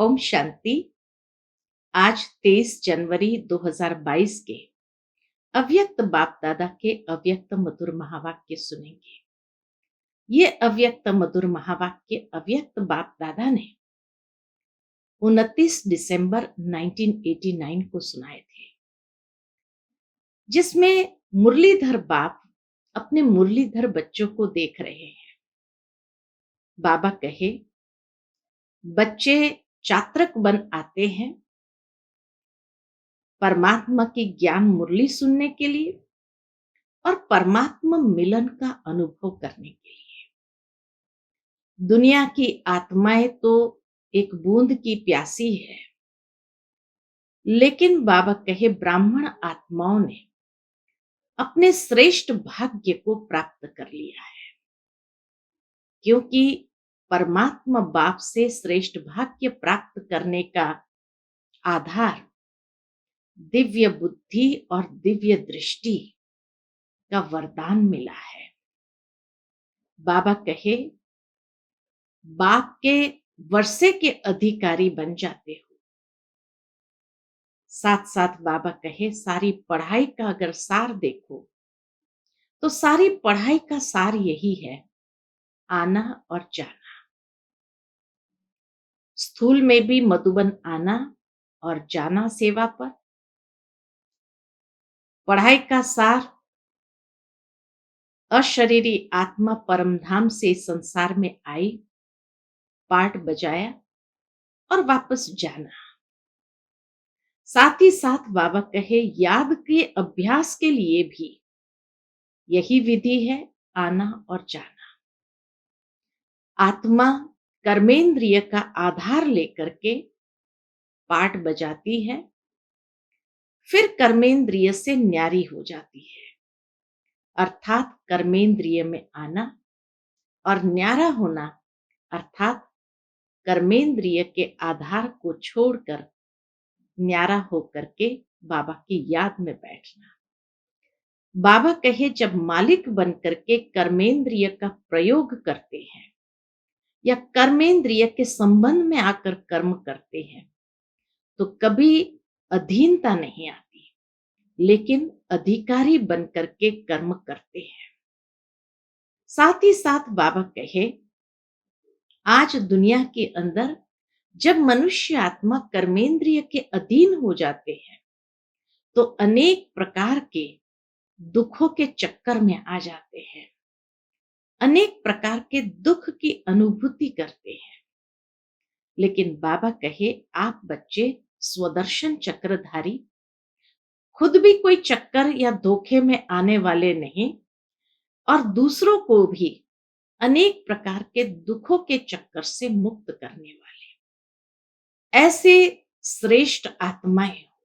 ओम शांति। आज 23 जनवरी 2022 के अव्यक्त बाप दादा के अव्यक्त मधुर महावाक्य सुनेंगे। ये अव्यक्त मधुर महावाक्य अव्यक्त बाप दादा ने 29 दिसंबर 1989 को सुनाए थे, जिसमें मुरलीधर बाप अपने मुरलीधर बच्चों को देख रहे हैं। बाबा कहे, बच्चे चात्रक बन आते हैं परमात्मा की ज्ञान मुरली सुनने के लिए और परमात्मा मिलन का अनुभव करने के लिए। दुनिया की आत्माएं तो एक बूंद की प्यासी है, लेकिन बाबा कहे ब्राह्मण आत्माओं ने अपने श्रेष्ठ भाग्य को प्राप्त कर लिया है, क्योंकि परमात्मा बाप से श्रेष्ठ भाग्य प्राप्त करने का आधार दिव्य बुद्धि और दिव्य दृष्टि का वरदान मिला है। बाबा कहे, बाप के वर्षे के अधिकारी बन जाते हो। साथ साथ बाबा कहे, सारी पढ़ाई का अगर सार देखो तो सारी पढ़ाई का सार यही है, आना और जाना। स्थूल में भी मधुबन आना और जाना सेवा पर। पढ़ाई का सार अशरीरी आत्मा परमधाम से संसार में आई, पाठ बजाया और वापस जाना। साथ ही साथ बाबा कहे, याद के अभ्यास के लिए भी यही विधि है, आना और जाना। आत्मा कर्मेंद्रिय का आधार लेकर के पाठ बजाती है, फिर कर्मेंद्रिय से न्यारी हो जाती है, अर्थात कर्मेंद्रिय में आना और न्यारा होना, अर्थात कर्मेंद्रिय के आधार को छोड़कर न्यारा होकर के बाबा की याद में बैठना। बाबा कहे, जब मालिक बनकर के कर्मेंद्रिय का प्रयोग करते हैं या कर्मेंद्रिय के संबंध में आकर कर्म करते हैं तो कभी अधीनता नहीं आती, लेकिन अधिकारी बनकर के कर्म करते हैं। साथ ही साथ बाबा कहे, आज दुनिया के अंदर जब मनुष्य आत्मा कर्मेंद्रिय के अधीन हो जाते हैं तो अनेक प्रकार के दुखों के चक्कर में आ जाते हैं, अनेक प्रकार के दुख की अनुभूति करते हैं। लेकिन बाबा कहे, आप बच्चे स्वदर्शन चक्रधारी, खुद भी कोई चक्कर या धोखे में आने वाले नहीं और दूसरों को भी अनेक प्रकार के दुखों के चक्कर से मुक्त करने वाले ऐसे श्रेष्ठ आत्माएं हो।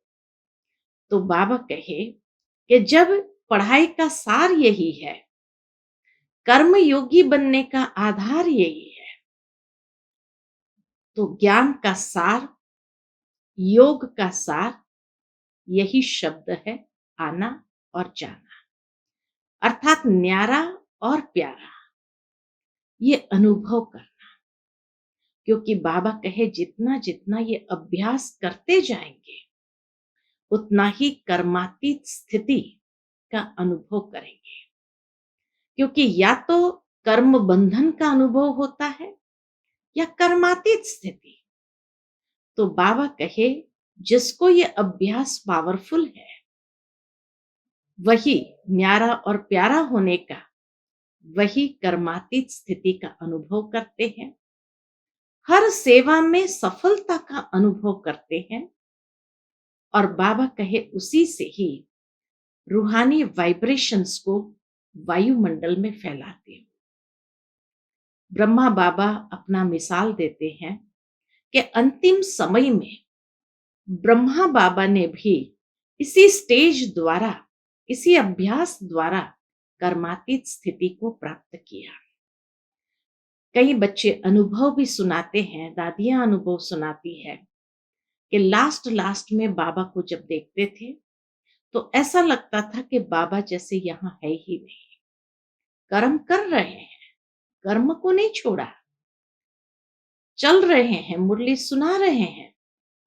तो बाबा कहे कि जब पढ़ाई का सार यही है, कर्म योगी बनने का आधार यही है, तो ज्ञान का सार, योग का सार यही शब्द है, आना और जाना, अर्थात न्यारा और प्यारा, ये अनुभव करना। क्योंकि बाबा कहे, जितना जितना ये अभ्यास करते जाएंगे उतना ही कर्मातीत स्थिति का अनुभव करेंगे। क्योंकि या तो कर्म बंधन का अनुभव होता है या कर्मातीत स्थिति। तो बाबा कहे, जिसको ये अभ्यास पावरफुल है वही न्यारा और प्यारा होने का, वही कर्मातीत स्थिति का अनुभव करते हैं, हर सेवा में सफलता का अनुभव करते हैं। और बाबा कहे, उसी से ही रूहानी वाइब्रेशंस को वायुमंडल में फैलाते हैं। ब्रह्मा बाबा अपना मिसाल देते हैं कि अंतिम समय में ब्रह्मा बाबा ने भी इसी स्टेज द्वारा, इसी अभ्यास द्वारा कर्मातीत स्थिति को प्राप्त किया। कई बच्चे अनुभव भी सुनाते हैं, दादियां अनुभव सुनाती है कि लास्ट में बाबा को जब देखते थे तो ऐसा लगता था कि बाबा जैसे यहाँ है ही नहीं। कर्म कर रहे हैं, कर्म को नहीं छोड़ा, चल रहे हैं, मुरली सुना रहे हैं,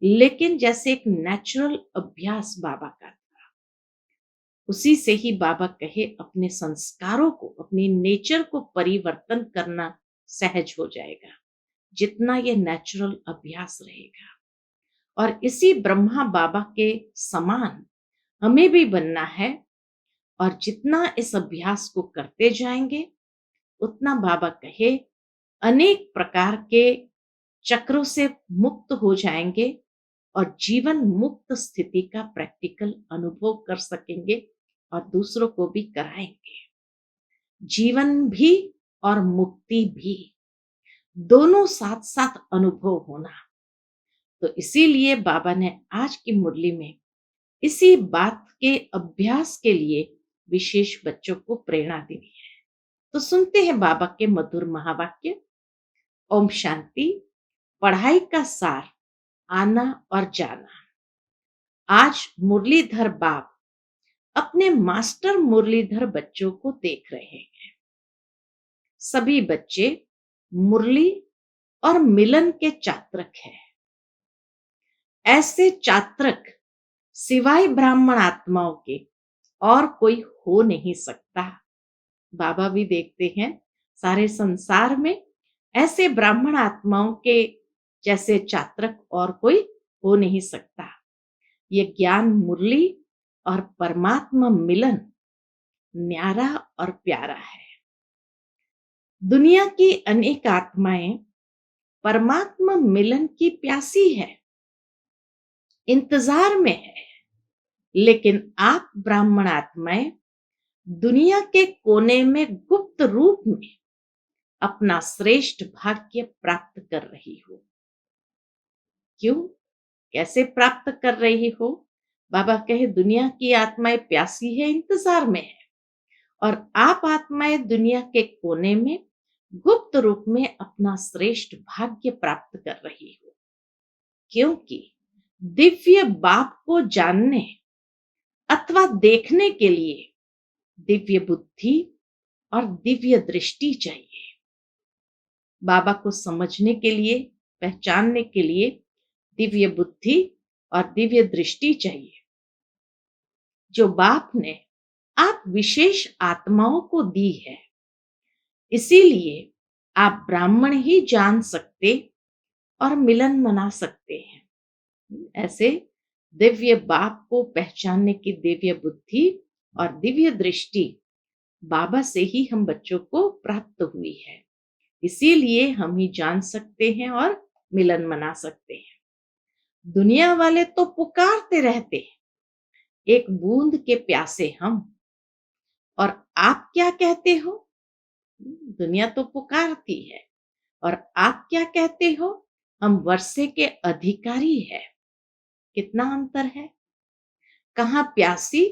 लेकिन जैसे एक नेचुरल अभ्यास बाबा का था। उसी से ही बाबा कहे अपने संस्कारों को, अपनी नेचर को परिवर्तन करना सहज हो जाएगा, जितना ये नेचुरल अभ्यास रहेगा। और इसी ब्रह्मा बाबा के समान हमें भी बनना है। और जितना इस अभ्यास को करते जाएंगे, उतना बाबा कहे अनेक प्रकार के चक्रों से मुक्त हो जाएंगे और जीवन मुक्त स्थिति का प्रैक्टिकल अनुभव कर सकेंगे और दूसरों को भी कराएंगे। जीवन भी और मुक्ति भी, दोनों साथ साथ अनुभव होना। तो इसीलिए बाबा ने आज की मुरली में इसी बात के अभ्यास के लिए विशेष बच्चों को प्रेरणा दी है। तो सुनते हैं बाबा के मधुर महावाक्य। ओम शांति। पढ़ाई का सार, आना और जाना। आज मुरलीधर बाप अपने मास्टर मुरलीधर बच्चों को देख रहे हैं। सभी बच्चे मुरली और मिलन के चात्रक हैं। ऐसे चात्रक सिवाय ब्राह्मण आत्माओं के और कोई हो नहीं सकता। बाबा भी देखते हैं सारे संसार में ऐसे ब्राह्मण आत्माओं के जैसे चात्रक और कोई हो नहीं सकता। ये ज्ञान मुरली और परमात्मा मिलन न्यारा और प्यारा है। दुनिया की अनेक आत्माएं परमात्मा मिलन की प्यासी है, इंतजार में है। लेकिन आप ब्राह्मण आत्माएं दुनिया के कोने में गुप्त रूप में अपना श्रेष्ठ भाग्य प्राप्त कर रही हो। क्यों, कैसे प्राप्त कर रही हो? बाबा कहे दुनिया की आत्माएं प्यासी है, इंतजार में है, और आप आत्माएं दुनिया के कोने में गुप्त रूप में अपना श्रेष्ठ भाग्य प्राप्त कर रही हो। क्योंकि दिव्य बाप को जानने अथवा देखने के लिए दिव्य बुद्धि और दिव्य दृष्टि चाहिए। बाबा को समझने के लिए, पहचानने के लिए दिव्य बुद्धि और दिव्य दृष्टि चाहिए, जो बाप ने आप विशेष आत्माओं को दी है। इसीलिए आप ब्राह्मण ही जान सकते और मिलन मना सकते हैं। ऐसे दिव्य बाप को पहचानने की दिव्य बुद्धि और दिव्य दृष्टि बाबा से ही हम बच्चों को प्राप्त हुई है। इसीलिए हम ही जान सकते हैं और मिलन मना सकते हैं। दुनिया वाले तो पुकारते रहते हैं, एक बूंद के प्यासे हम, और आप क्या कहते हो? दुनिया तो पुकारती है और आप क्या कहते हो? हम वर्षे के अधिकारी है। कितना अंतर है, कहाँ प्यासी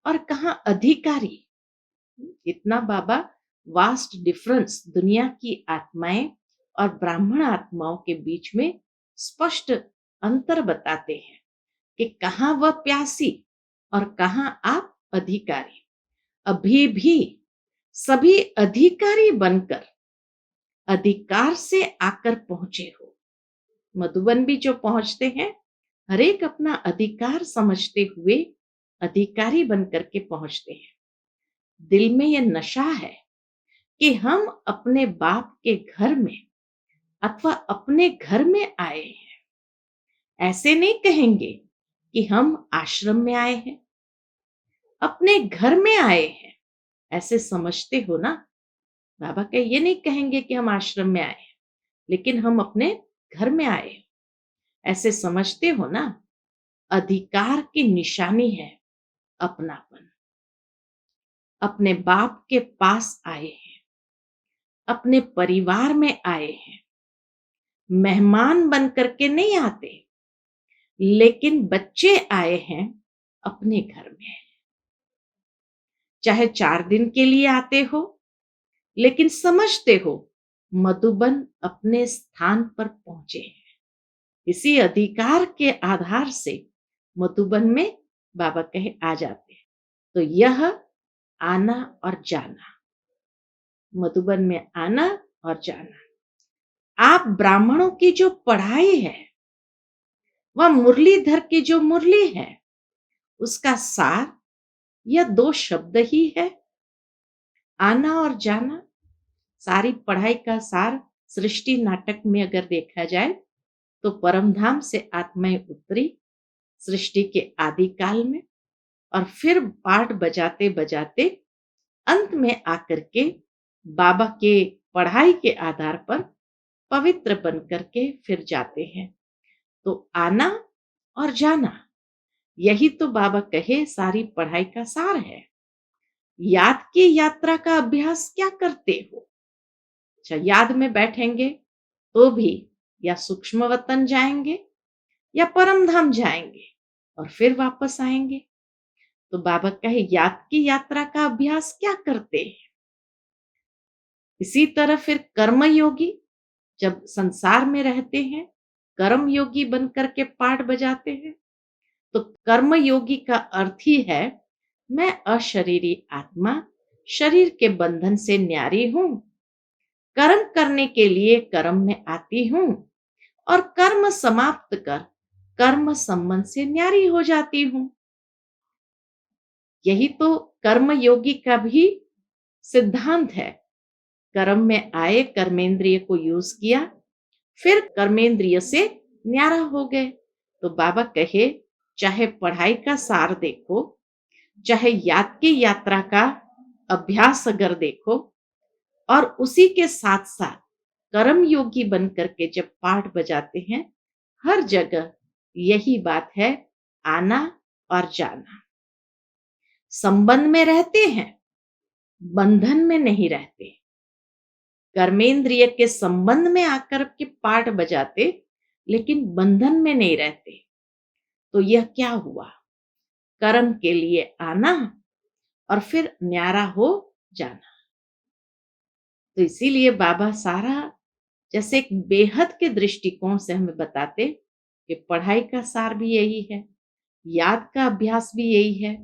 और कहाँ अधिकारी। इतना बाबा वास्ट डिफरेंस दुनिया की आत्माएं और ब्राह्मण आत्माओं के बीच में स्पष्ट अंतर बताते हैं कि कहाँ वह प्यासी और कहाँ आप अधिकारी। अभी भी सभी अधिकारी बनकर अधिकार से आकर पहुंचे हो। मधुबन भी जो पहुंचते हैं, हर एक अपना अधिकार समझते हुए अधिकारी बनकर के पहुंचते हैं। दिल में यह नशा है कि हम अपने बाप के घर में अथवा अपने घर में आए हैं। ऐसे नहीं कहेंगे कि हम आश्रम में आए हैं, अपने घर में आए हैं, ऐसे समझते हो ना। बाबा के ये नहीं कहेंगे कि हम आश्रम में आए हैं, लेकिन हम अपने घर में आए हैं, ऐसे समझते हो ना। अधिकार की निशानी है अपनापन। अपने बाप के पास आए हैं, अपने परिवार में आए हैं। मेहमान बन करके नहीं आते, लेकिन बच्चे आए हैं अपने घर में। चाहे 4 दिन के लिए आते हो, लेकिन समझते हो मधुबन अपने स्थान पर पहुंचे हैं। इसी अधिकार के आधार से मधुबन में बाबा कहे आ जाते हैं। तो यह आना और जाना, मधुबन में आना और जाना, आप ब्राह्मणों की जो पढ़ाई है, वह मुरलीधर की जो मुरली है, उसका सार यह दो शब्द ही है, आना और जाना। सारी पढ़ाई का सार सृष्टि नाटक में अगर देखा जाए तो परमधाम से आत्माएं उतरी सृष्टि के आदि काल में, और फिर पाठ बजाते बजाते अंत में आकर के बाबा के पढ़ाई के आधार पर पवित्र बन करके फिर जाते हैं। तो आना और जाना, यही तो बाबा कहे सारी पढ़ाई का सार है। याद की यात्रा का अभ्यास क्या करते हो? अच्छा, याद में बैठेंगे तो भी या सूक्ष्म वतन जाएंगे या परम धाम जाएंगे और फिर वापस आएंगे। तो बाबा कहे याद की यात्रा का अभ्यास क्या करते हैं? इसी तरह फिर कर्म योगी जब संसार में रहते हैं, कर्म योगी बन करके पाठ बजाते हैं। तो कर्म योगी का अर्थ ही है मैं अशरीरी आत्मा शरीर के बंधन से न्यारी हूं, कर्म करने के लिए कर्म में आती हूं और कर्म समाप्त कर कर्म संबंध से न्यारी हो जाती हूं। यही तो कर्म योगी का भी सिद्धांत है। कर्म में आए, कर्मेंद्रिय को यूज किया, फिर कर्मेंद्रिय से न्यारा हो गए। तो बाबा कहे चाहे पढ़ाई का सार देखो, चाहे याद की यात्रा का अभ्यास अगर देखो, और उसी के साथ साथ कर्म योगी बन करके जब पाठ बजाते हैं, हर जगह यही बात है, आना और जाना। संबंध में रहते हैं, बंधन में नहीं रहते। कर्मेंद्रिय के संबंध में आकर के पाठ बजाते, लेकिन बंधन में नहीं रहते। तो यह क्या हुआ? कर्म के लिए आना और फिर न्यारा हो जाना। तो इसीलिए बाबा सारा जैसे एक बेहद के दृष्टिकोण से हमें बताते कि पढ़ाई का सार भी यही है, याद का अभ्यास भी यही है,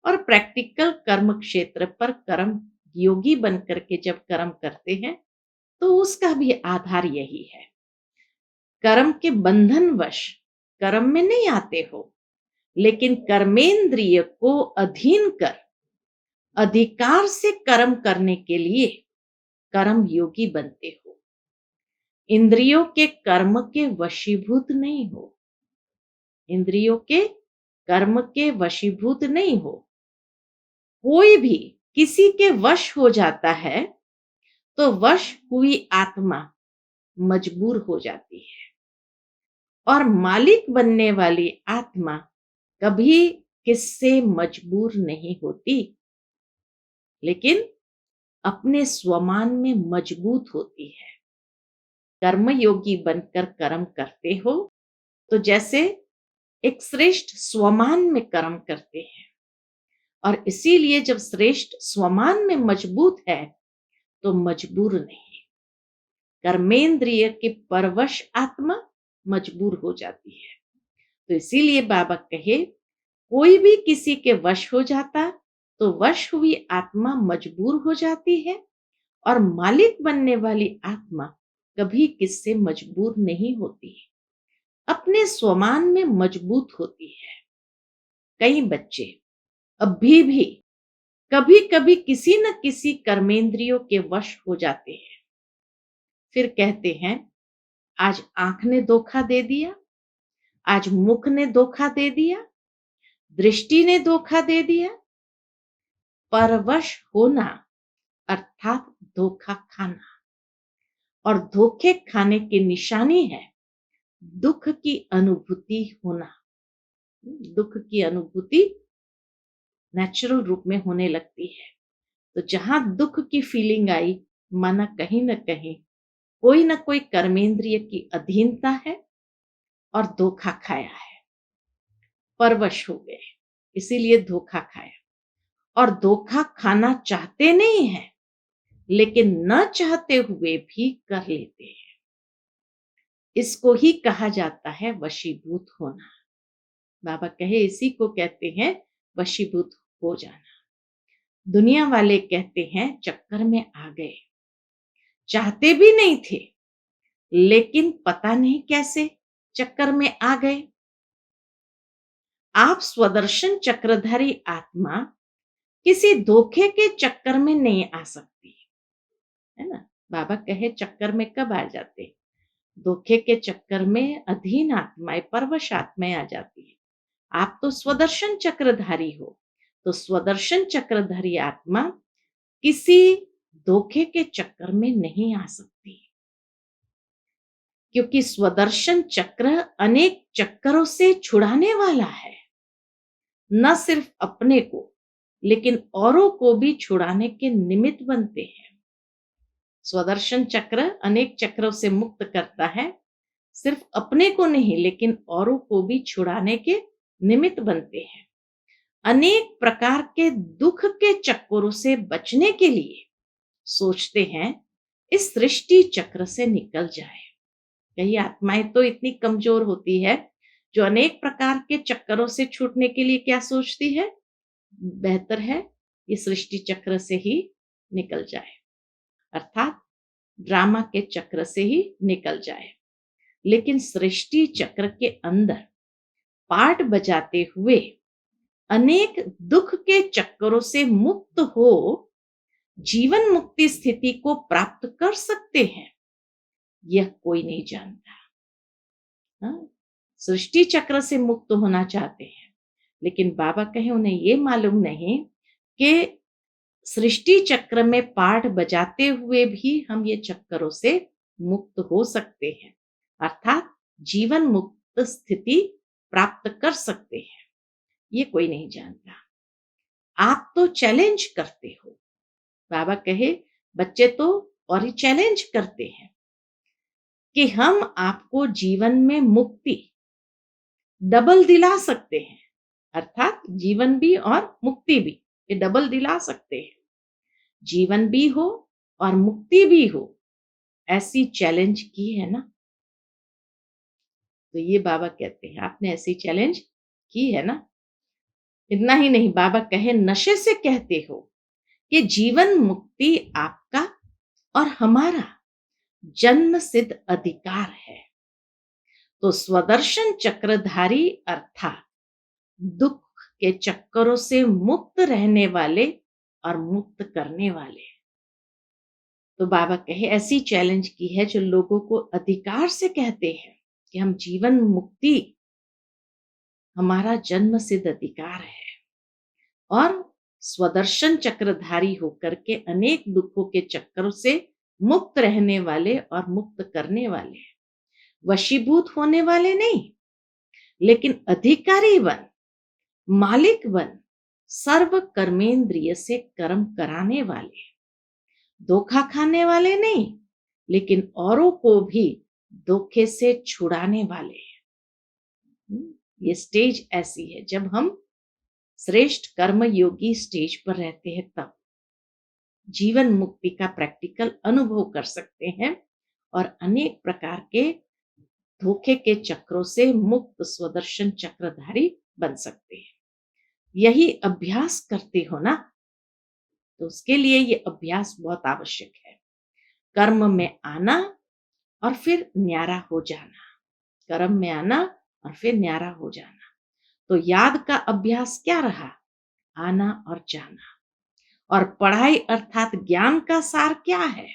और प्रैक्टिकल कर्म क्षेत्र पर कर्म योगी बन करके जब कर्म करते हैं तो उसका भी आधार यही है। कर्म के बंधनवश कर्म में नहीं आते हो, लेकिन कर्मेंद्रिय को अधीन कर अधिकार से कर्म करने के लिए कर्म योगी बनते हो। इंद्रियों के कर्म के वशीभूत नहीं हो, इंद्रियों के कर्म के वशीभूत नहीं हो। कोई भी किसी के वश हो जाता है तो वश हुई आत्मा मजबूर हो जाती है, और मालिक बनने वाली आत्मा कभी किससे मजबूर नहीं होती, लेकिन अपने स्वमान में मजबूत होती है। कर्मयोगी बनकर कर्म करते हो तो जैसे एक श्रेष्ठ स्वमान में कर्म करते हैं, और इसीलिए जब श्रेष्ठ स्वमान में मजबूत है तो मजबूर नहीं। कर्मेंद्रिय के परवश आत्मा मजबूर हो जाती है। तो इसीलिए बाबा कहे कोई भी किसी के वश हो जाता तो वश हुई आत्मा मजबूर हो जाती है, और मालिक बनने वाली आत्मा कभी किससे मजबूर नहीं होती, अपने स्वमान में मजबूत होती है। कई बच्चे अभी भी कभी कभी किसी न किसी कर्मेंद्रियों के वश हो जाते हैं, फिर कहते हैं आज आंख ने धोखा दे दिया, आज मुख ने धोखा दे दिया, दृष्टि ने धोखा दे दिया। परवश होना अर्थात धोखा खाना, और धोखे खाने की निशानी है दुख की अनुभूति होना। दुख की अनुभूति नेचुरल रूप में होने लगती है। तो जहां दुख की फीलिंग आई, माना कहीं न कहीं कोई ना कोई कर्मेंद्रिय की अधीनता है और धोखा खाया है, परवश हो गए, इसीलिए धोखा खाया। और धोखा खाना चाहते नहीं है, लेकिन न चाहते हुए भी कर लेते हैं। इसको ही कहा जाता है वशीभूत होना। बाबा कहे इसी को कहते हैं वशीभूत हो जाना। दुनिया वाले कहते हैं चक्कर में आ गए, चाहते भी नहीं थे, लेकिन पता नहीं कैसे चक्कर में आ गए। आप स्वदर्शन चक्रधारी आत्मा किसी धोखे के चक्कर में नहीं आ सकती, है ना? बाबा कहे चक्कर में कब आ जाते? धोखे के चक्कर में अधीन आत्माएं, परवश आत्माएं आ जाती है। आप तो स्वदर्शन चक्रधारी हो, तो स्वदर्शन चक्रधारी आत्मा किसी धोखे के चक्कर में नहीं आ सकती, क्योंकि स्वदर्शन चक्र अनेक चक्करों से छुड़ाने वाला है। न सिर्फ अपने को, लेकिन औरों को भी छुड़ाने के निमित्त बनते हैं। स्वदर्शन चक्र अनेक चक्रों से मुक्त करता है, सिर्फ अपने को नहीं लेकिन औरों को भी छुड़ाने के निमित्त बनते हैं। अनेक प्रकार के दुख के चक्करों से बचने के लिए सोचते हैं इस सृष्टि चक्र से निकल जाए। कई आत्माएं तो इतनी कमजोर होती है जो अनेक प्रकार के चक्करों से छूटने के लिए क्या सोचती है? बेहतर है ये सृष्टि चक्र से ही निकल जाए, अर्थात ड्रामा के चक्र से ही निकल जाए। लेकिन सृष्टि चक्र के अंदर पाठ बजाते हुए अनेक दुख के चक्करों से मुक्त हो जीवन मुक्ति स्थिति को प्राप्त कर सकते हैं, यह कोई नहीं जानता। हाँ? सृष्टि चक्र से मुक्त होना चाहते हैं, लेकिन बाबा कहे उन्हें ये मालूम नहीं कि सृष्टि चक्र में पाठ बजाते हुए भी हम ये चक्करों से मुक्त हो सकते हैं, अर्थात जीवन मुक्त स्थिति प्राप्त कर सकते हैं, ये कोई नहीं जानता। आप तो चैलेंज करते हो। बाबा कहे बच्चे तो और ही चैलेंज करते हैं कि हम आपको जीवन में मुक्ति डबल दिला सकते हैं, अर्थात जीवन भी और मुक्ति भी, ये डबल दिला सकते हैं। जीवन भी हो और मुक्ति भी हो, ऐसी चैलेंज की है ना? तो ये बाबा कहते हैं आपने ऐसी चैलेंज की है ना? इतना ही नहीं, बाबा कहे नशे से कहते हो कि जीवन मुक्ति आपका और हमारा जन्म सिद्ध अधिकार है। तो स्वदर्शन चक्रधारी अर्थात दुख के चक्करों से मुक्त रहने वाले और मुक्त करने वाले। तो बाबा कहे ऐसी चैलेंज की है जो लोगों को अधिकार से कहते हैं कि हम जीवन मुक्ति हमारा जन्म सिद्ध अधिकार है, और स्वदर्शन चक्रधारी होकर के अनेक दुखों के चक्करों से मुक्त रहने वाले और मुक्त करने वाले, वशीभूत होने वाले नहीं, लेकिन अधिकारी बन, मालिक बन, सर्व कर्मेंद्रिय से कर्म कराने वाले, धोखा खाने वाले नहीं, लेकिन औरों को भी धोखे से छुड़ाने वाले। ये स्टेज ऐसी है जब हम श्रेष्ठ कर्म योगी स्टेज पर रहते हैं, तब जीवन मुक्ति का प्रैक्टिकल अनुभव कर सकते हैं और अनेक प्रकार के धोखे के चक्रों से मुक्त स्वदर्शन चक्रधारी बन सकते हैं। यही अभ्यास करते हो ना, तो उसके लिए ये अभ्यास बहुत आवश्यक है। कर्म में आना और फिर न्यारा हो जाना, कर्म में आना और फिर न्यारा हो जाना। तो याद का अभ्यास क्या रहा? आना और जाना। और पढ़ाई अर्थात ज्ञान का सार क्या है?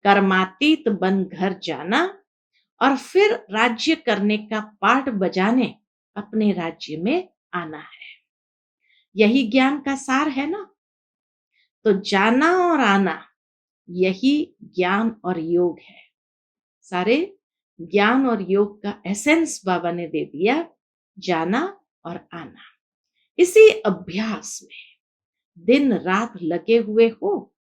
कर्मातीत बन घर जाना और फिर राज्य करने का पाठ बजाने अपने राज्य में आना है। यही ज्ञान का सार है ना? तो जाना और आना यही ज्ञान और योग है। सारे ज्ञान और योग का एसेंस बाबा ने दे दिया, जाना और आना। इसी अभ्यास में दिन रात लगे हुए हो।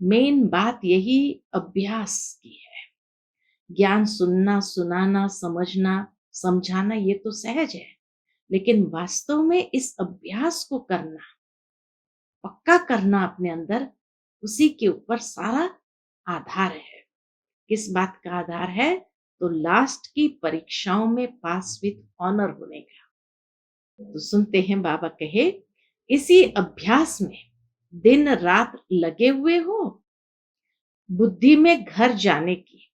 मेन बात यही अभ्यास की है। ज्ञान सुनना, सुनाना, समझना, समझाना ये तो सहज है, लेकिन वास्तव में इस अभ्यास को करना, पक्का करना अपने अंदर, उसी के ऊपर सारा आधार है। किस बात का आधार है? तो लास्ट की परीक्षाओं में पास विद ऑनर होने का। तो सुनते हैं बाबा कहे इसी अभ्यास में दिन रात लगे हुए हो, बुद्धि में घर जाने की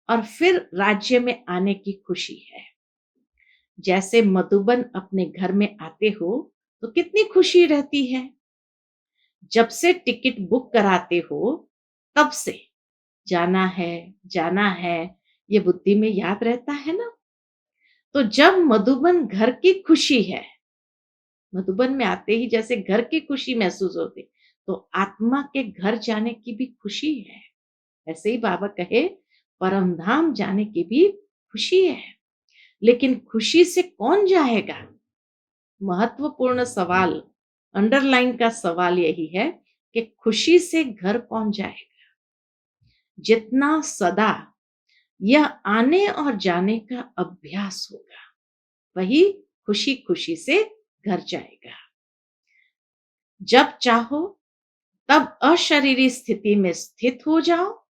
और फिर राज्य में आने की खुशी है। जैसे मधुबन अपने घर में आते हो तो कितनी खुशी रहती है। जब से टिकट बुक कराते हो तब से जाना है, जाना है, ये बुद्धि में याद रहता है ना। तो जब मधुबन घर की खुशी है, मधुबन में आते ही जैसे घर की खुशी महसूस होती, तो आत्मा के घर जाने की भी खुशी है। ऐसे ही बाबा कहे परम धाम जाने की भी खुशी है। लेकिन खुशी से कौन जाएगा? महत्वपूर्ण सवाल, अंडरलाइन का सवाल यही है कि खुशी से घर कौन जाएगा? जितना सदा यह आने और जाने का अभ्यास होगा, वही खुशी खुशी से घर जाएगा। जब चाहो तब अशरीरी स्थिति में स्थित हो जाओ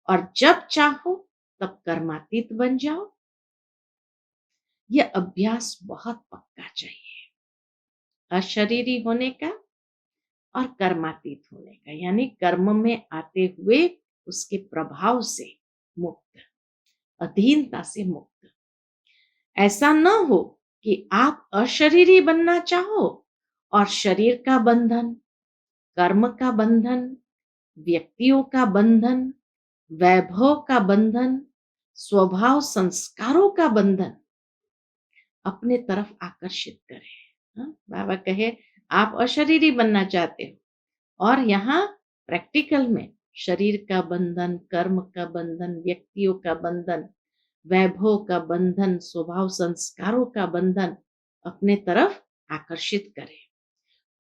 और जब चाहो तब कर्मातीत बन जाओ। यह अभ्यास बहुत पक्का चाहिए, अशरीरी होने का और कर्मातीत होने का, यानी कर्म में आते हुए उसके प्रभाव से मुक्त, अधीनता से मुक्त। ऐसा न हो कि आप अशरीरी बनना चाहो और शरीर का बंधन, कर्म का बंधन, व्यक्तियों का बंधन, वैभव का बंधन, स्वभाव संस्कारों का बंधन अपने तरफ आकर्षित करे। हाँ? बाबा कहे आप अशरीरी बनना चाहते हो और यहाँ प्रैक्टिकल में शरीर का बंधन, कर्म का बंधन, व्यक्तियों का बंधन, वैभव का बंधन, स्वभाव संस्कारों का बंधन अपने तरफ आकर्षित करे।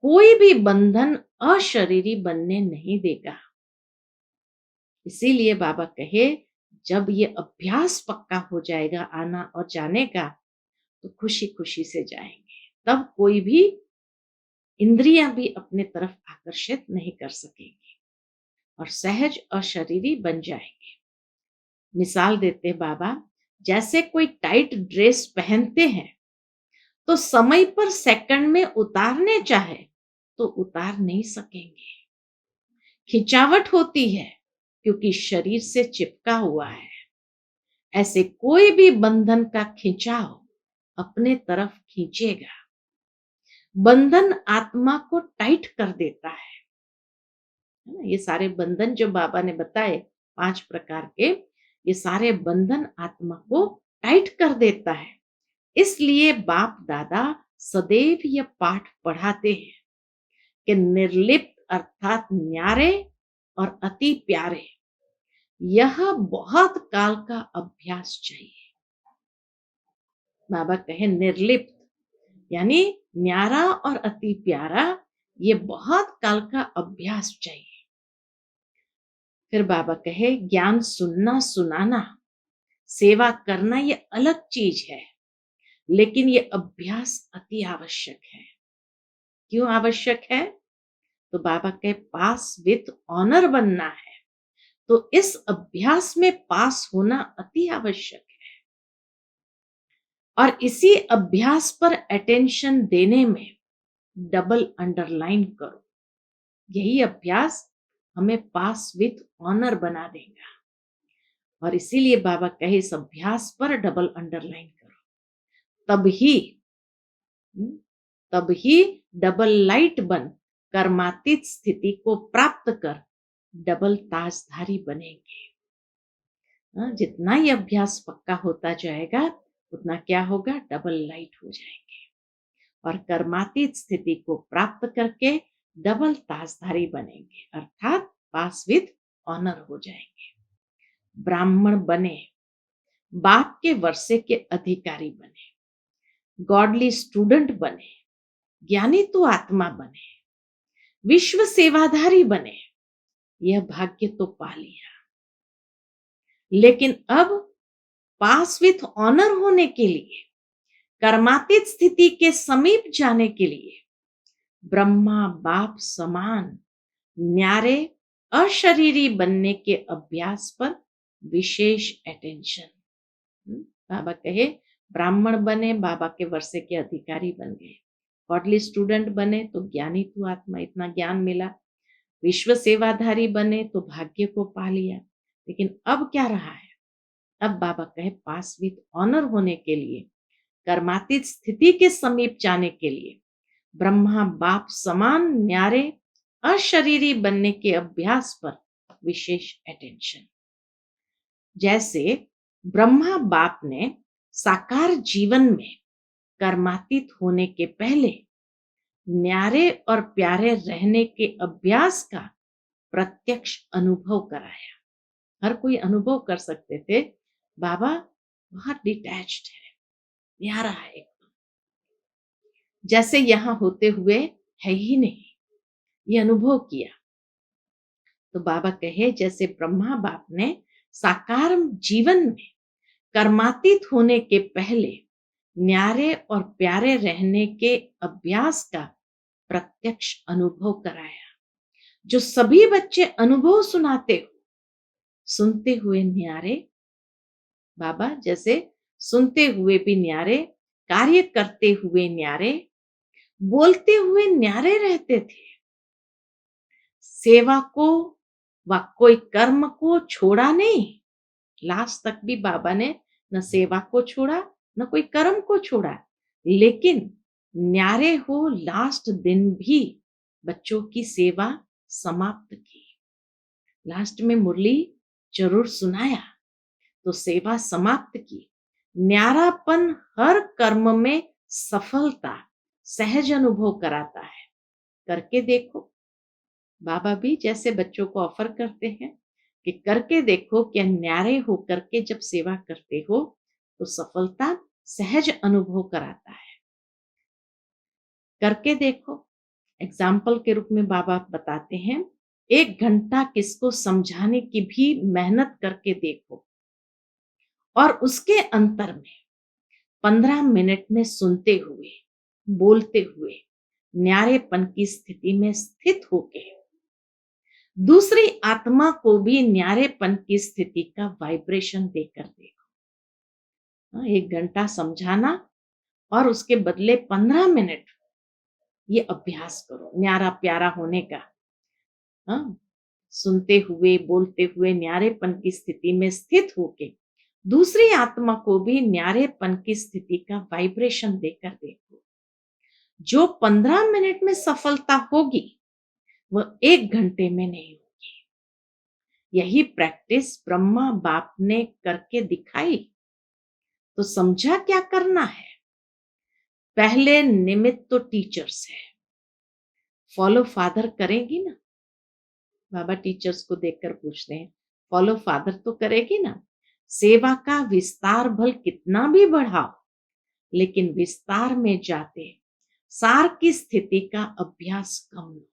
कोई भी बंधन अशरीरी बनने नहीं देगा। इसीलिए बाबा कहे जब ये अभ्यास पक्का हो जाएगा आना और जाने का, तो खुशी खुशी से जाएंगे। तब कोई भी इंद्रियां भी अपने तरफ आकर्षित नहीं कर सकेंगी और सहज अशरीरी बन जाएंगे। मिसाल देते बाबा, जैसे कोई टाइट ड्रेस पहनते हैं तो समय पर सेकंड में उतारने चाहे तो उतार नहीं सकेंगे। खिंचावट होती है क्योंकि शरीर से चिपका हुआ है। ऐसे कोई भी बंधन का खिंचाव अपने तरफ खींचेगा। बंधन आत्मा को टाइट कर देता है ना। ये सारे बंधन जो बाबा ने बताए 5 प्रकार के, ये सारे बंधन आत्मा को टाइट कर देता है। इसलिए बाप दादा सदैव यह पाठ पढ़ाते हैं कि निर्लिप्त अर्थात न्यारे और अति प्यारे, यह बहुत काल का अभ्यास चाहिए। बाबा कहे निर्लिप्त यानी न्यारा और अति प्यारा, ये बहुत काल का अभ्यास चाहिए। फिर बाबा कहे ज्ञान सुनना सुनाना, सेवा करना ये अलग चीज है, लेकिन ये अभ्यास अति आवश्यक है। क्यों आवश्यक है? तो बाबा कहे पास विथ ऑनर बनना है, तो इस अभ्यास में पास होना अति आवश्यक है। और इसी अभ्यास पर अटेंशन देने में डबल अंडरलाइन करो। यही अभ्यास हमें पास विथ ऑनर बना देगा। और इसीलिए बाबा कहे इस अभ्यास पर डबल अंडरलाइन करो, तब ही डबल लाइट बन कर्मातीत स्थिति को प्राप्त कर डबल ताजधारी बनेंगे। जितना ये अभ्यास पक्का होता जाएगा उतना क्या होगा, डबल लाइट हो जाएंगे और कर्मातीत स्थिति को प्राप्त करके डबल ताजधारी बनेंगे, अर्थात पास विथ ऑनर हो जाएंगे। ब्राह्मण बने, बाप के वर्षे के अधिकारी बने, गॉडली स्टूडेंट बने, ज्ञानी तो आत्मा बने, विश्व सेवाधारी बने, यह भाग्य तो पा लिया। लेकिन अब पास विथ ऑनर होने के लिए, कर्मातीत स्थिति के समीप जाने के लिए ब्रह्मा बाप समान न्यारे अशरीरी बनने के अभ्यास पर विशेष अटेंशन। बाबा कहे ब्राह्मण बने, बाबा के वर्षे के अधिकारी बन गए, गॉडली स्टूडेंट बने तो ज्ञानी तू आत्मा, इतना ज्ञान मिला, विश्व सेवाधारी बने तो भाग्य को पा लिया। लेकिन अब क्या रहा है, अब बाबा कहे पास विथ ऑनर होने के लिए, कर्मातीत स्थिति के समीप जाने के लिए, ब्रह्मा बाप समान न्यारे अशरीरी बनने के अभ्यास पर विशेष अटेंशन। जैसे ब्रह्मा बाप ने साकार जीवन में कर्मातीत होने के पहले न्यारे और प्यारे रहने के अभ्यास का प्रत्यक्ष अनुभव कराया। हर कोई अनुभव कर सकते थे, बाबा बहुत डिटैच्ड है, न्यारा है एकदम, जैसे यहां होते हुए है ही नहीं, ये अनुभव किया। तो बाबा कहे जैसे ब्रह्मा बाप ने साकार जीवन में कर्मातीत होने के पहले न्यारे और प्यारे रहने के अभ्यास का प्रत्यक्ष अनुभव कराया, जो सभी बच्चे अनुभव सुनाते हो, सुनते हुए न्यारे, बाबा जैसे सुनते हुए भी न्यारे, कार्य करते हुए न्यारे, बोलते हुए न्यारे रहते थे। सेवा को व कोई कर्म को छोड़ा नहीं, लास्ट तक भी बाबा ने न सेवा को छोड़ा न कोई कर्म को छोड़ा, लेकिन न्यारे हो लास्ट दिन भी बच्चों की सेवा समाप्त की। लास्ट में मुरली जरूर सुनाया तो सेवा समाप्त की। न्यारापन हर कर्म में सफलता सहज अनुभव कराता है। करके देखो, बाबा भी जैसे बच्चों को ऑफर करते हैं कि करके देखो, क्या न्यारे होकर के जब सेवा करते हो तो सफलता सहज अनुभव कराता है। करके देखो, एग्जाम्पल के रूप में बाबा बताते हैं, 1 घंटा किसको समझाने की भी मेहनत करके देखो और उसके अंतर में 15 मिनट में सुनते हुए, बोलते हुए, न्यारेपन की स्थिति में स्थित होके दूसरी आत्मा को भी न्यारेपन की स्थिति का वाइब्रेशन देकर देखो। 1 घंटा समझाना और उसके बदले 15 मिनट ये अभ्यास करो न्यारा प्यारा होने का। हाँ, सुनते हुए बोलते हुए न्यारेपन की स्थिति में स्थित होके दूसरी आत्मा को भी न्यारेपन की स्थिति का वाइब्रेशन देकर देखो। जो 15 मिनट में सफलता होगी वह 1 घंटे में नहीं होगी। यही प्रैक्टिस ब्रह्मा बाप ने करके दिखाई। तो समझा क्या करना है? पहले निमित्त तो टीचर्स है, फॉलो फादर करेगी ना? बाबा टीचर्स को देखकर पूछते हैं, फॉलो फादर तो करेगी ना? सेवा का विस्तार भल कितना भी बढ़ाओ, लेकिन विस्तार में जाते सार की स्थिति का अभ्यास कम लो।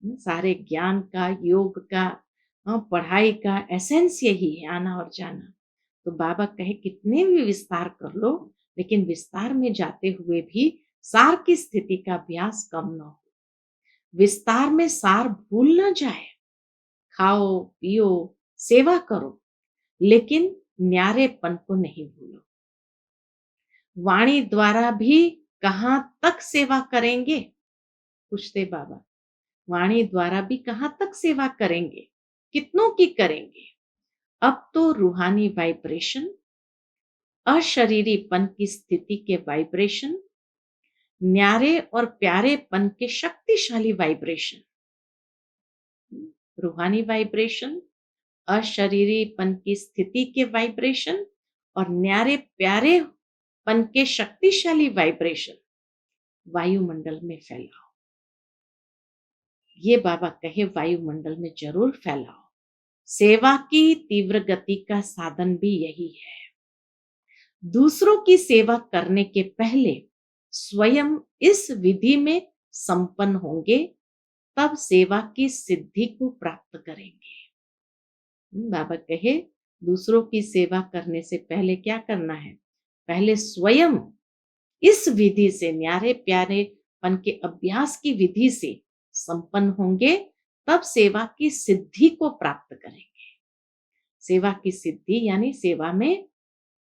सारे ज्ञान का, योग का, पढ़ाई का एसेंस यही है, आना और जाना। तो बाबा कहे कितने भी विस्तार कर लो, लेकिन विस्तार में जाते हुए भी सार की स्थिति का अभ्यास कम न हो। विस्तार में सार भूल न जाए। खाओ पियो सेवा करो, लेकिन न्यारेपन को नहीं भूलो। वाणी द्वारा भी कहां तक सेवा करेंगे? पूछते बाबा, वाणी द्वारा भी कहां तक सेवा करेंगे, कितनों की करेंगे? अब तो रूहानी वाइब्रेशन, अशरीरीपन की स्थिति के वाइब्रेशन, न्यारे और प्यारेपन के शक्तिशाली वाइब्रेशन, रूहानी वाइब्रेशन, अशरीरीपन की स्थिति के वाइब्रेशन और न्यारे प्यारेपन के शक्तिशाली वाइब्रेशन वायुमंडल में फैलाओ। ये बाबा कहे वायुमंडल में जरूर फैलाओ। सेवा की तीव्र गति का साधन भी यही है। दूसरों की सेवा करने के पहले स्वयं इस विधि में संपन्न होंगे, तब सेवा की सिद्धि को प्राप्त करेंगे। बाबा कहे दूसरों की सेवा करने से पहले क्या करना है? पहले स्वयं इस विधि से, न्यारे प्यारेपन के अभ्यास की विधि से संपन्न होंगे, तब सेवा की सिद्धि को प्राप्त करेंगे। सेवा की सिद्धि यानी सेवा में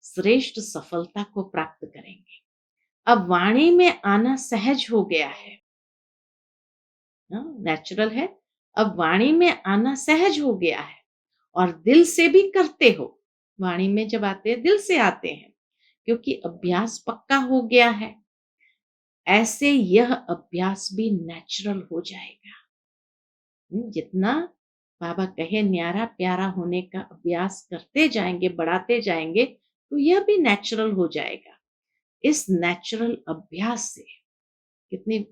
श्रेष्ठ सफलता को प्राप्त करेंगे। अब वाणी में आना सहज हो गया है, नेचुरल है। अब वाणी में आना सहज हो गया है और दिल से भी करते हो, वाणी में जब आते हैं दिल से आते हैं, क्योंकि अभ्यास पक्का हो गया है। ऐसे यह अभ्यास भी नेचुरल हो जाएगा। जितना बाबा कहे न्यारा प्यारा होने का अभ्यास करते जाएंगे, बढ़ाते जाएंगे, तो यह भी नेचुरल हो जाएगा। इस नेचुरल अभ्यास से कितनी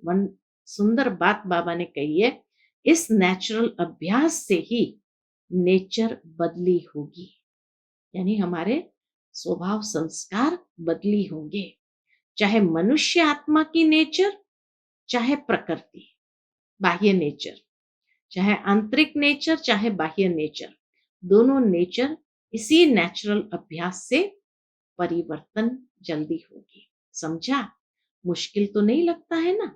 सुंदर बात बाबा ने कही है, इस नेचुरल अभ्यास से ही नेचर बदली होगी, यानी हमारे स्वभाव संस्कार बदली होंगे। चाहे मनुष्य आत्मा की नेचर, चाहे प्रकृति बाह्य नेचर, चाहे आंतरिक नेचर, चाहे बाह्य नेचर, दोनों नेचर इसी नेचुरल अभ्यास से परिवर्तन जल्दी होगी। समझा? मुश्किल तो नहीं लगता है ना?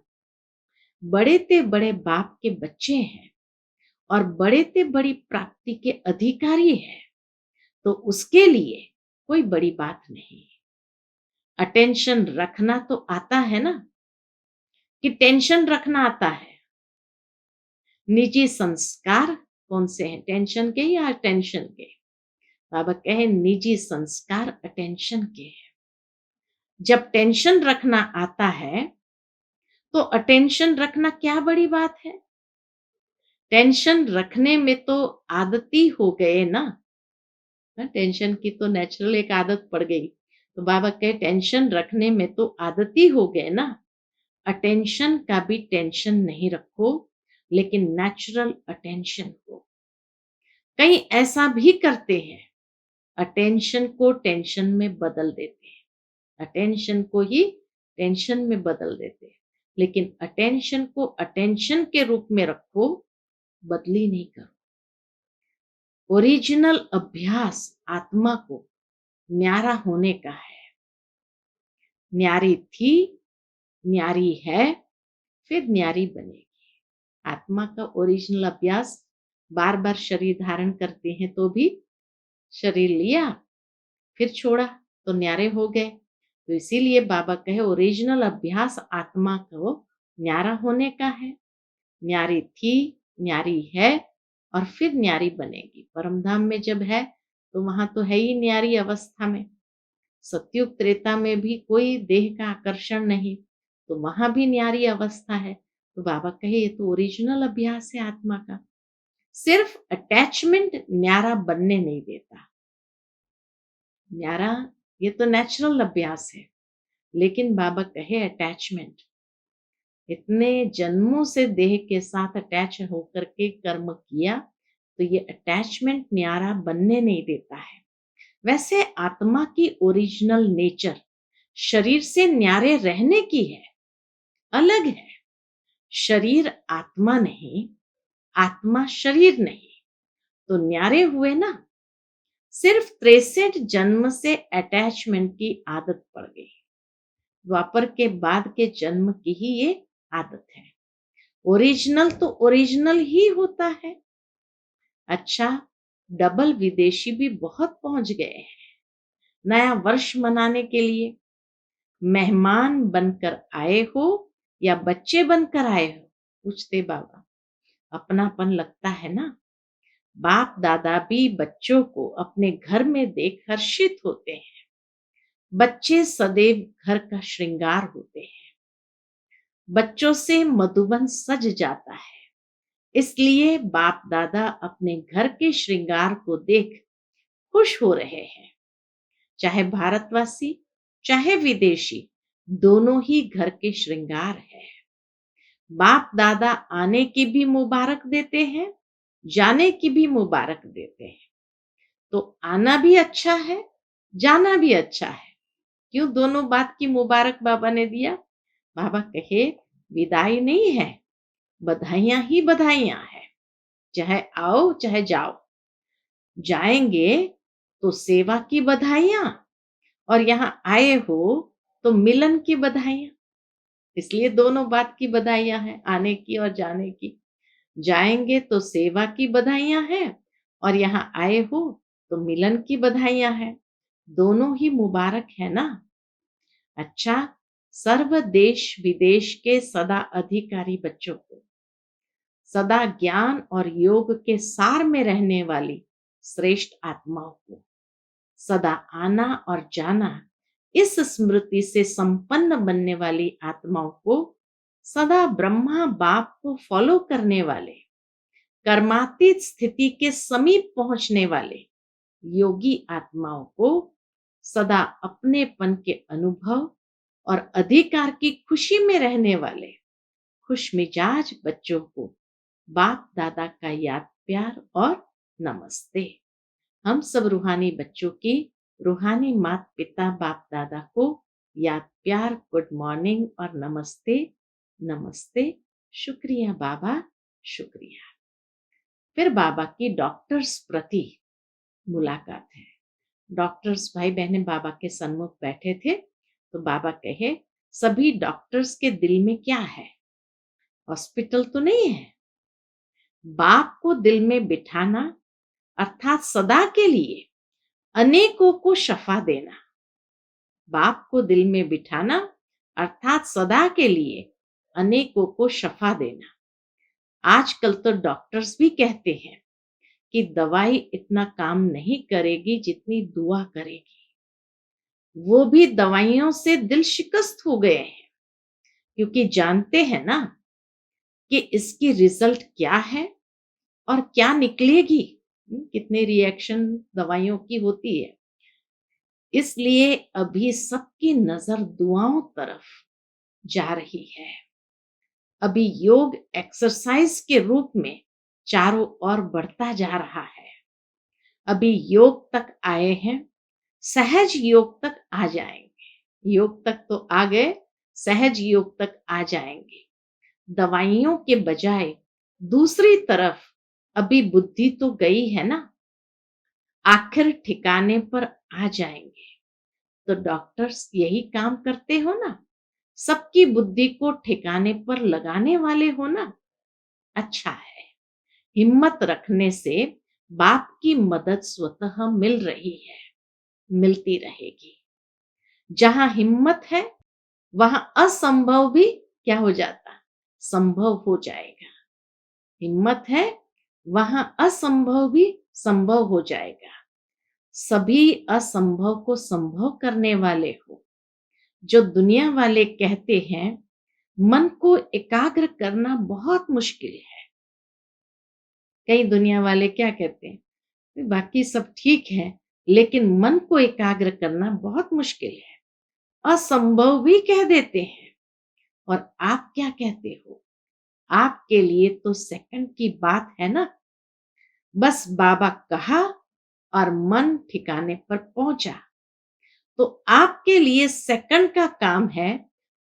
बड़े ते बड़े बाप के बच्चे हैं और बड़े ते बड़ी प्राप्ति के अधिकारी हैं, तो उसके लिए कोई बड़ी बात नहीं। अटेंशन रखना तो आता है ना, कि टेंशन रखना आता है? निजी संस्कार कौन से हैं, टेंशन के या अटेंशन के? बाबा कहे निजी संस्कार अटेंशन के हैं। जब टेंशन रखना आता है तो अटेंशन रखना क्या बड़ी बात है? टेंशन रखने में तो आदती हो गए ना, टेंशन की तो नेचुरल एक आदत पड़ गई, तो बाबा कहे टेंशन रखने में तो आदती हो गए ना। अटेंशन का भी टेंशन नहीं रखो, लेकिन नेचुरल अटेंशन हो। कई ऐसा भी करते हैं, अटेंशन को टेंशन में बदल देते हैं, अटेंशन को ही टेंशन में बदल देते हैं, लेकिन अटेंशन को अटेंशन के रूप में रखो, बदली नहीं करो। ओरिजिनल अभ्यास आत्मा को न्यारा होने का है। न्यारी थी, न्यारी है, फिर न्यारी बनेगी। आत्मा का ओरिजिनल अभ्यास बार बार शरीर धारण करते हैं तो भी, शरीर लिया फिर छोड़ा तो न्यारे हो गए। तो इसीलिए बाबा कहे ओरिजिनल अभ्यास आत्मा को न्यारा होने का है। न्यारी थी, न्यारी है और फिर न्यारी बनेगी। परमधाम में जब है तो वहां तो है ही न्यारी अवस्था में। सतयुग त्रेता में भी कोई देह का आकर्षण नहीं, तो वहां भी न्यारी अवस्था है। तो बाबा कहे ये तो ओरिजिनल अभ्यास है आत्मा का। सिर्फ अटैचमेंट न्यारा बनने नहीं देता। न्यारा ये तो नेचुरल अभ्यास है, लेकिन बाबा कहे अटैचमेंट, इतने जन्मों से देह के साथ अटैच होकर के कर्म किया, तो ये अटैचमेंट न्यारा बनने नहीं देता है। वैसे आत्मा की ओरिजिनल नेचर शरीर से न्यारे रहने की है, अलग है। शरीर आत्मा नहीं, आत्मा शरीर नहीं, तो न्यारे हुए ना। सिर्फ 63 जन्म से अटैचमेंट की आदत पड़ गई। द्वापर के बाद के जन्म की ही ये आदत है। ओरिजिनल तो ओरिजिनल ही होता है। अच्छा, डबल विदेशी भी बहुत पहुंच गए हैं नया वर्ष मनाने के लिए। मेहमान बनकर आए हो या बच्चे बनकर आए हो, पूछते बाबा। अपनापन लगता है ना। बाप दादा भी बच्चों को अपने घर में देख हर्षित होते हैं। बच्चे सदैव घर का श्रृंगार होते हैं। बच्चों से मधुबन सज जाता है, इसलिए बाप दादा अपने घर के श्रृंगार को देख खुश हो रहे हैं। चाहे भारतवासी चाहे विदेशी, दोनों ही घर के श्रृंगार है। बाप दादा आने की भी मुबारक देते हैं, जाने की भी मुबारक देते हैं। तो आना भी अच्छा है, जाना भी अच्छा है। क्यों दोनों बात की मुबारक बाबा ने दिया? बाबा कहे विदाई नहीं है, बधाइयां ही बधाइयां है। चाहे आओ चाहे जाओ। जाएंगे तो सेवा की बधाइयां, और यहाँ आए हो तो मिलन की बधाइयां। इसलिए दोनों बात की बधाइयां हैं, आने की और जाने की। जाएंगे तो सेवा की बधाइयां हैं, और यहाँ आए हो तो मिलन की बधाइयां हैं। दोनों ही मुबारक है ना। अच्छा, सर्व देश विदेश के सदा अधिकारी बच्चों को, सदा ज्ञान और योग के सार में रहने वाली श्रेष्ठ आत्माओं को सदा आना और जाना, इस स्मृति से संपन्न बनने वाली आत्माओं को, सदा ब्रह्मा बाप को फॉलो करने वाले, कर्मातीत स्थिति के समीप पहुंचने वाले योगी आत्माओं को, सदा अपनेपन के अनुभव और अधिकार की खुशी में रहने वाले खुशमिजाज बच्चों को बाप दादा का याद प्यार और नमस्ते। हम सब रूहानी बच्चों की रूहानी माता पिता बाप दादा को याद प्यार गुड मॉर्निंग और नमस्ते। नमस्ते, शुक्रिया बाबा, शुक्रिया। फिर बाबा की डॉक्टर्स प्रति मुलाकात है। डॉक्टर्स भाई बहने बाबा के सन्मुख बैठे थे, तो बाबा कहे, सभी डॉक्टर्स के दिल में क्या है? हॉस्पिटल तो नहीं है। बाप को दिल में बिठाना अर्थात सदा के लिए अनेकों को शफा देना। बाप को दिल में बिठाना अर्थात सदा के लिए अनेकों को शफा देना। आजकल तो डॉक्टर्स भी कहते हैं कि दवाई इतना काम नहीं करेगी जितनी दुआ करेगी। वो भी दवाइयों से दिल शिकस्त हो गए हैं, क्योंकि जानते हैं ना कि इसकी रिजल्ट क्या है और क्या निकलेगी। कितने रिएक्शन दवाइयों की होती है। इसलिए अभी सबकी नजर दुआओं तरफ जा रही है। अभी योग एक्सरसाइज के रूप में चारों ओर बढ़ता जा रहा है। अभी योग तक आए हैं, सहज योग तक आ जाएंगे। योग तक तो आ गए, सहज योग तक आ जाएंगे। दवाइयों के बजाय दूसरी तरफ अभी बुद्धि तो गई है ना, आखिर ठिकाने पर आ जाएंगे। तो डॉक्टर्स यही काम करते हो ना, सबकी बुद्धि को ठिकाने पर लगाने वाले हो ना। अच्छा है, हिम्मत रखने से बाप की मदद स्वतः मिल रही है, मिलती रहेगी। जहां हिम्मत है वहां असंभव भी क्या हो जाता? संभव हो जाएगा। हिम्मत है वहां असंभव भी संभव हो जाएगा। सभी असंभव को संभव करने वाले हो। जो दुनिया वाले कहते हैं मन को एकाग्र करना बहुत मुश्किल है। कई दुनिया वाले क्या कहते हैं, बाकी सब ठीक है लेकिन मन को एकाग्र करना बहुत मुश्किल है, असंभव भी कह देते हैं। और आप क्या कहते हो? आपके लिए तो सेकंड की बात है ना। बस बाबा कहा और मन ठिकाने पर पहुंचा, तो आपके लिए सेकंड का काम है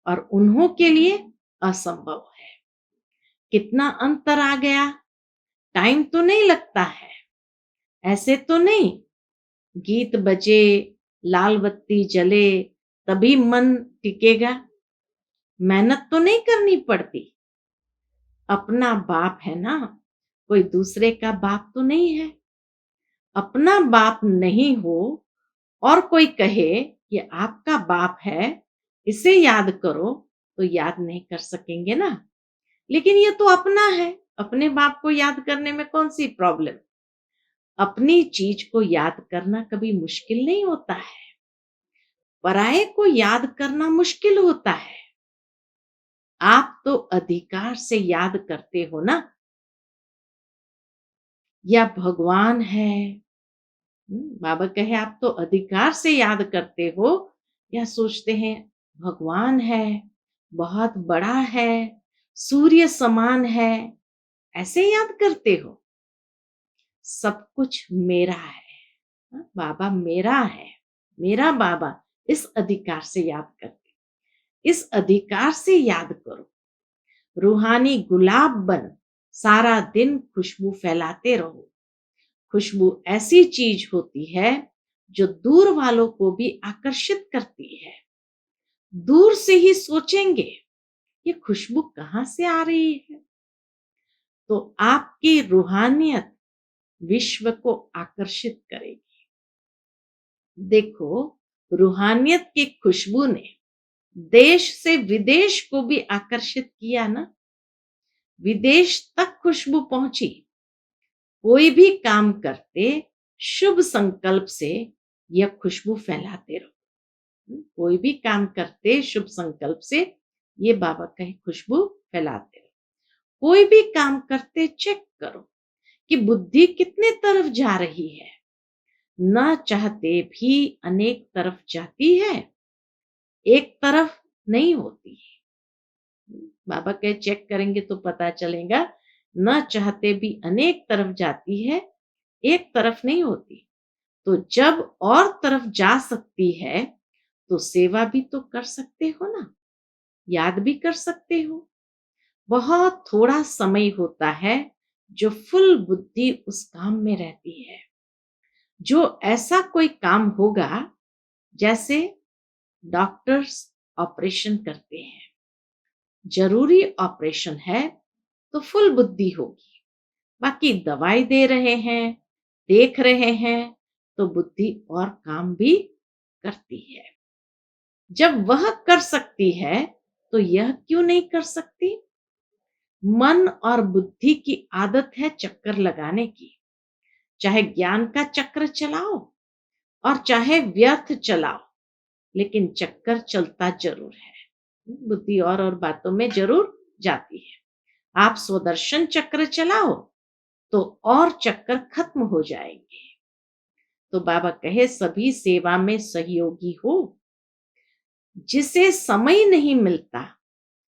और उन्हों के लिए असंभव है। कितना अंतर आ गया। टाइम तो नहीं लगता है, ऐसे तो नहीं गीत बजे लाल बत्ती जले तभी मन टिकेगा। मेहनत तो नहीं करनी पड़ती। अपना बाप है ना, कोई दूसरे का बाप तो नहीं है। अपना बाप नहीं हो और कोई कहे कि आपका बाप है, इसे याद करो, तो याद नहीं कर सकेंगे ना। लेकिन ये तो अपना है, अपने बाप को याद करने में कौन सी प्रॉब्लम। अपनी चीज को याद करना कभी मुश्किल नहीं होता है, पराये को याद करना मुश्किल होता है। आप तो अधिकार से याद करते हो ना, या भगवान है। बाबा कहे आप तो अधिकार से याद करते हो, या सोचते हैं भगवान है, बहुत बड़ा है, सूर्य समान है, ऐसे याद करते हो। सब कुछ मेरा है। बाबा मेरा है, मेरा बाबा, इस अधिकार से याद करते, इस अधिकार से याद करो। रूहानी गुलाब बन सारा दिन खुशबू फैलाते रहो। खुशबू ऐसी चीज होती है जो दूर वालों को भी आकर्षित करती है। दूर से ही सोचेंगे ये खुशबू कहां से आ रही है। तो आपकी रूहानियत विश्व को आकर्षित करेगी। देखो, रूहानियत की खुशबू ने देश से विदेश को भी आकर्षित किया ना। विदेश तक खुशबू पहुंची। कोई भी काम करते शुभ संकल्प से यह खुशबू फैलाते रहो। कोई भी काम करते शुभ संकल्प से ये बाबा कहे खुशबू फैलाते रहो। कोई भी काम करते चेक करो कि बुद्धि कितने तरफ जा रही है। न चाहते भी अनेक तरफ जाती है, एक तरफ नहीं होती है। बाबा कहे चेक करेंगे तो पता चलेगा, न चाहते भी अनेक तरफ जाती है, एक तरफ नहीं होती। तो जब और तरफ जा सकती है तो सेवा भी तो कर सकते हो ना, याद भी कर सकते हो। बहुत थोड़ा समय होता है जो फुल बुद्धि उस काम में रहती है। जो ऐसा कोई काम होगा जैसे डॉक्टर्स ऑपरेशन करते हैं, जरूरी ऑपरेशन है तो फुल बुद्धि होगी। बाकी दवाई दे रहे हैं, देख रहे हैं, तो बुद्धि और काम भी करती है। जब वह कर सकती है तो यह क्यों नहीं कर सकती? मन और बुद्धि की आदत है चक्कर लगाने की। चाहे ज्ञान का चक्र चलाओ और चाहे व्यर्थ चलाओ, लेकिन चक्कर चलता जरूर है। बुद्धि और बातों में जरूर जाती है। आप स्वदर्शन चक्र चलाओ तो और चक्कर खत्म हो जाएंगे। तो बाबा कहे सभी सेवा में सहयोगी हो। जिसे समय नहीं मिलता,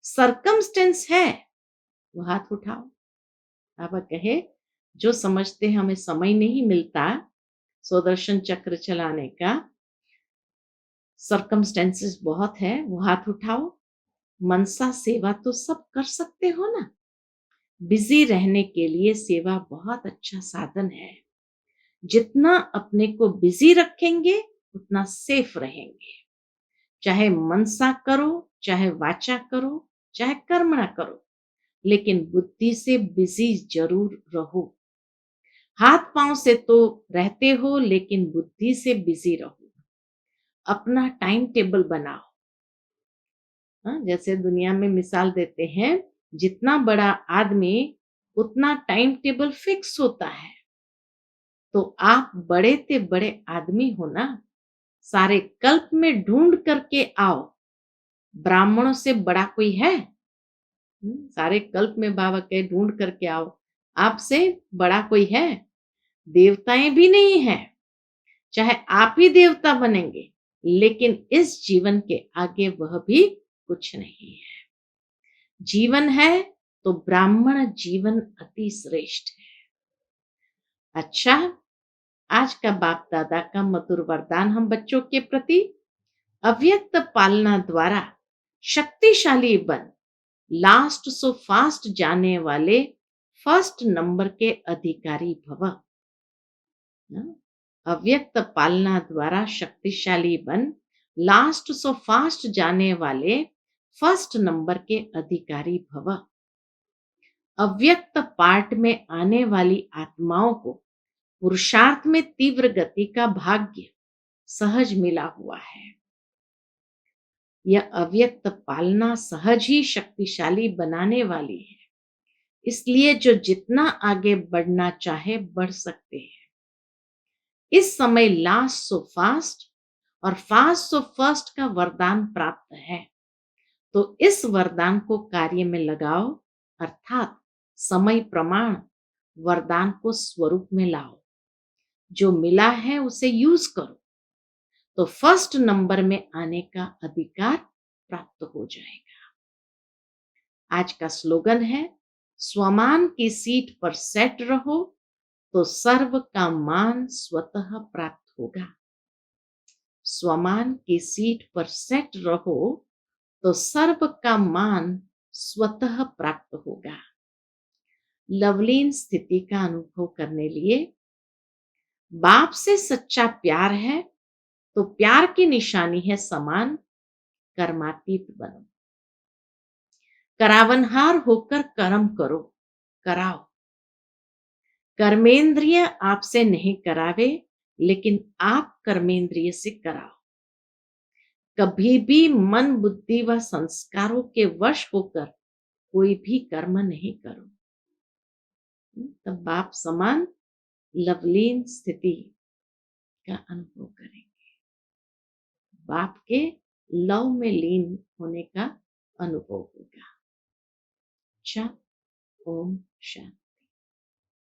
सरकमस्टेंस है, वो हाथ उठाओ। बाबा कहे जो समझते हमें समय नहीं मिलता स्वदर्शन चक्र चलाने का, सरकमस्टेंसेस बहुत है, वो हाथ उठाओ। मनसा सेवा तो सब कर सकते हो ना। बिजी रहने के लिए सेवा बहुत अच्छा साधन है। जितना अपने को बिजी रखेंगे उतना सेफ रहेंगे। चाहे मनसा करो, चाहे वाचा करो, चाहे कर्मणा करो, लेकिन बुद्धि से बिजी जरूर रहो। हाथ पांव से तो रहते हो लेकिन बुद्धि से बिजी रहो। अपना टाइम टेबल बनाओ। जैसे दुनिया में मिसाल देते हैं, जितना बड़ा आदमी उतना टाइम टेबल फिक्स होता है। तो आप बड़े ते बड़े आदमी हो ना, सारे कल्प में ढूंढ करके आओ। ब्राह्मणों से बड़ा कोई है? सारे कल्प में बाबा के ढूंढ करके आओ, आपसे बड़ा कोई है? देवताएं भी नहीं है। चाहे आप ही देवता बनेंगे, लेकिन इस जीवन के आगे वह भी कुछ नहीं है। जीवन है तो ब्राह्मण जीवन अति श्रेष्ठ है। अच्छा, आज का बाप दादा का मधुर वरदान हम बच्चों के प्रति, अव्यक्त पालना द्वारा शक्तिशाली बन, लास्ट सो फास्ट जाने वाले फर्स्ट नंबर के अधिकारी भव। अव्यक्त पालना द्वारा शक्तिशाली बन, लास्ट सो फास्ट जाने वाले फर्स्ट नंबर के अधिकारी भव। अव्यक्त पार्ट में आने वाली आत्माओं को पुरुषार्थ में तीव्र गति का भाग्य सहज मिला हुआ है। यह अव्यक्त पालना सहज ही शक्तिशाली बनाने वाली है। इसलिए जो जितना आगे बढ़ना चाहे बढ़ सकते हैं। इस समय लास्ट सो फास्ट और फास्ट सो फर्स्ट का वरदान प्राप्त है। तो इस वरदान को कार्य में लगाओ, अर्थात समय प्रमाण वरदान को स्वरूप में लाओ। जो मिला है उसे यूज करो, तो फर्स्ट नंबर में आने का अधिकार प्राप्त हो जाएगा। आज का स्लोगन है, स्वमान की सीट पर सेट रहो तो सर्व का मान स्वतः प्राप्त होगा। स्वमान की सीट पर सेट रहो तो सर्व का मान स्वतः प्राप्त होगा। लवलीन स्थिति का अनुभव करने लिए बाप से सच्चा प्यार है तो प्यार की निशानी है समान, कर्मातीत बनो। करावनहार होकर कर्म करो, कराओ। कर्मेंद्रिय आपसे नहीं करावे, लेकिन आप कर्मेंद्रिय से कराओ। कभी भी मन बुद्धि व संस्कारों के वश होकर कोई भी कर्म नहीं करो। तब बाप समान लवलीन स्थिति का अनुभव करें। बाप के लव में लीन होने का अनुभव होगा। अच्छा, ओम शांति।